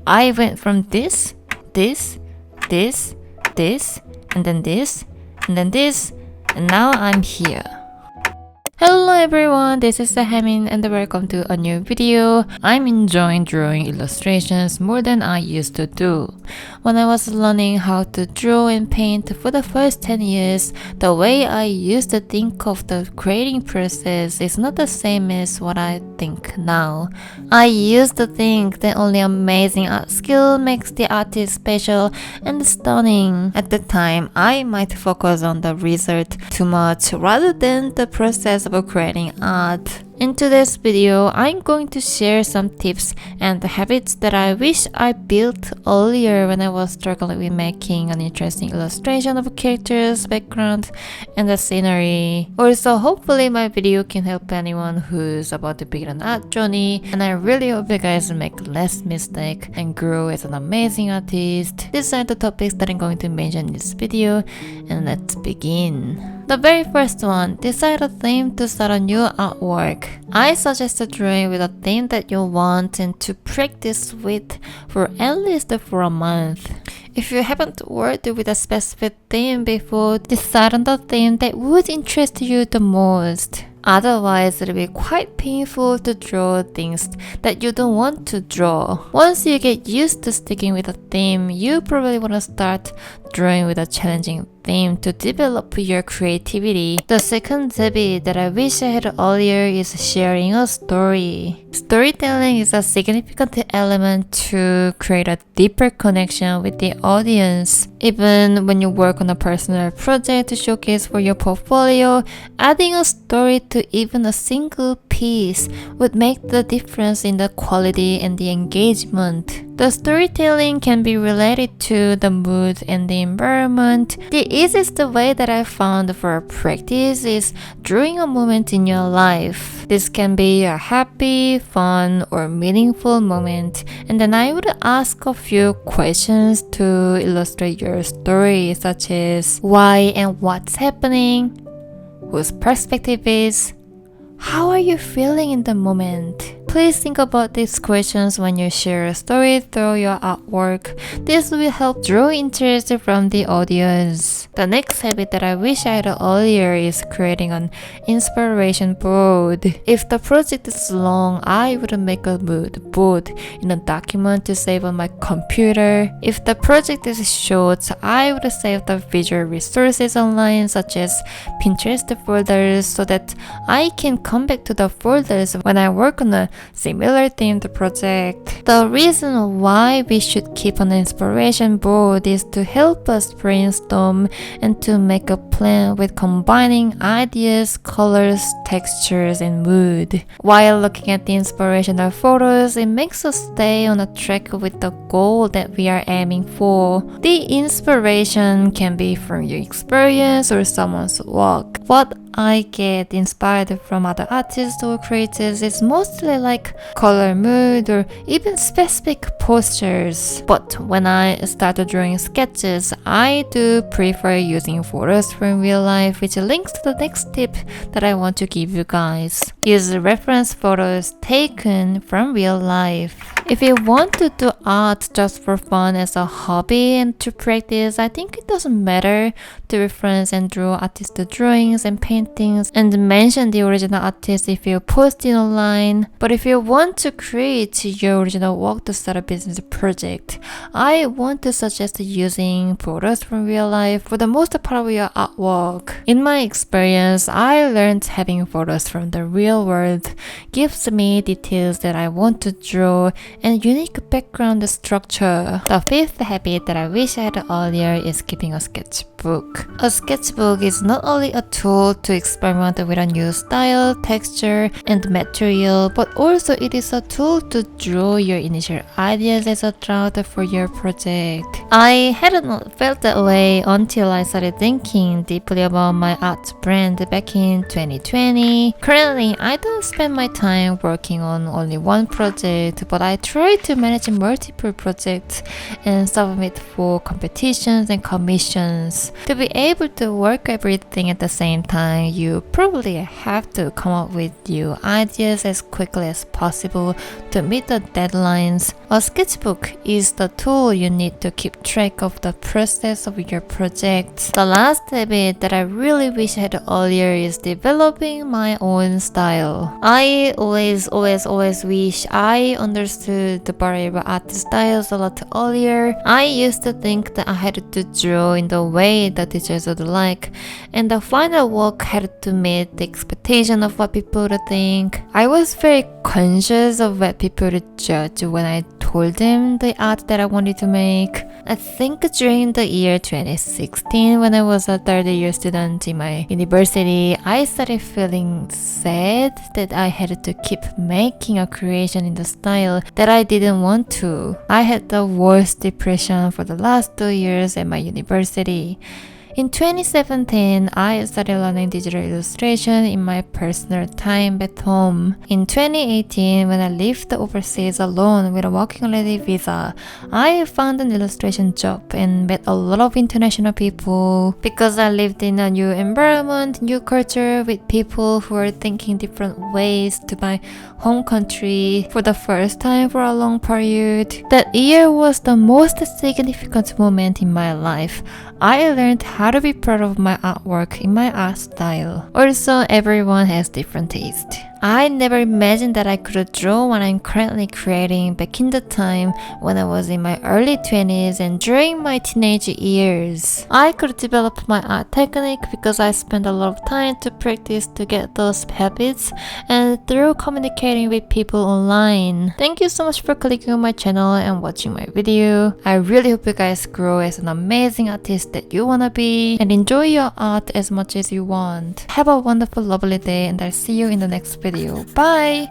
I went from this, this, and then this, and now I'm here. Hello everyone, this is Sahamin and welcome to a new video. I'm enjoying drawing illustrations more than I used to do. When I was learning how to draw and paint for the first 10 years, the way I used to think of the creating process is not the same as what I think now. I used to think that only amazing art skill makes the artist special and stunning. At the time, I might focus on the result too much rather than the process of creating art. In today's video, I'm going to share some tips and habits that I wish I built earlier when I was struggling with making an interesting illustration of characters, background, and the scenery. Also, hopefully my video can help anyone who's about to begin an art journey, and I really hope you guys make less mistakes and grow as an amazing artist. These are the topics that I'm going to mention in this video, and let's begin. The very first one, decide a theme to start a new artwork. I suggest drawing with a theme that you want and to practice with for at least for a month. If you haven't worked with a specific theme before, decide on the theme that would interest you the most. Otherwise, it'll be quite painful to draw things that you don't want to draw. Once you get used to sticking with a theme, you probably want to start drawing with a challenging theme to develop your creativity. The second habit that I wish I had earlier is sharing a story. Storytelling is a significant element to create a deeper connection with the audience. Even when you work on a personal project to showcase for your portfolio, adding a story to even a single piece would make the difference in the quality and the engagement. The storytelling can be related to the mood and the environment. The easiest way that I found for practice is drawing a moment in your life. This can be a happy, fun, or meaningful moment, and then I would ask a few questions to illustrate your story, such as why and what's happening, whose perspective is, how are you feeling in the moment? Please think about these questions when you share a story through your artwork. This will help draw interest from the audience. The next habit that I wish I had earlier is creating an inspiration board. If the project is long, I would make a mood board in a document to save on my computer. If the project is short, I would save the visual resources online such as Pinterest folders so that I can come back to the folders when I work on a similar themed project. The reason why we should keep an inspiration board is to help us brainstorm and to make a plan with combining ideas, colors, textures, and mood. While looking at the inspirational photos, it makes us stay on a track with the goal that we are aiming for. The inspiration can be from your experience or someone's work. What I get inspired from other artists or creators is mostly like color, mood, or even specific postures. But when I started drawing sketches, I do prefer using photos from real life, which links to the next tip that I want to give you guys. Use reference photos taken from real life. If you want to do art just for fun as a hobby and to practice, I think it doesn't matter to reference and draw artist drawings and paintings and mention the original artist if you post it online. But if you want to create your original work to start a business project, I want to suggest using photos from real life for the most part of your artwork. In my experience, I learned having photos from the real world gives me details that I want to draw and unique background structure. The fifth habit that I wish I had earlier is keeping a sketchbook. A sketchbook is not only a tool to experiment with a new style, texture, and material, but also it is a tool to draw your initial ideas as a draft for your project. I hadn't felt that way until I started thinking deeply about my art brand back in 2020. Currently, I don't spend my time working on only one project, but I try to manage multiple projects and submit for competitions and commissions. To be able to work everything at the same time, you probably have to come up with new ideas as quickly as possible to meet the deadlines. A sketchbook is the tool you need to keep track of the process of your projects. The last habit that I really wish I had earlier is developing my own style. I always wish I understood the variable art styles a lot earlier. I used to think that I had to draw in the way the teachers would like, and the final work had to meet the expectation of what people would think. I was very conscious of what people would judge when I told them the art that I wanted to make. I think during the year 2016, when I was a third-year student in my university, I started feeling sad that I had to keep making a creation in the style that I didn't want to. I had the worst depression for the last 2 years at my university. In 2017, I started learning digital illustration in my personal time at home. In 2018, when I lived overseas alone with a working holiday visa, I found an illustration job and met a lot of international people. Because I lived in a new environment, new culture with people who are thinking different ways to my home country for the first time for a long period. That year was the most significant moment in my life. I learned how to be proud of my artwork in my art style. Also, everyone has different taste. I never imagined that I could draw what I'm currently creating back in the time when I was in my early 20s and during my teenage years. I could develop my art technique because I spent a lot of time to practice to get those habits and through communicating with people online. Thank you so much for clicking on my channel and watching my video. I really hope you guys grow as an amazing artist that you wanna be and enjoy your art as much as you want. Have a wonderful, lovely day, and I'll see you in the next video. Bye!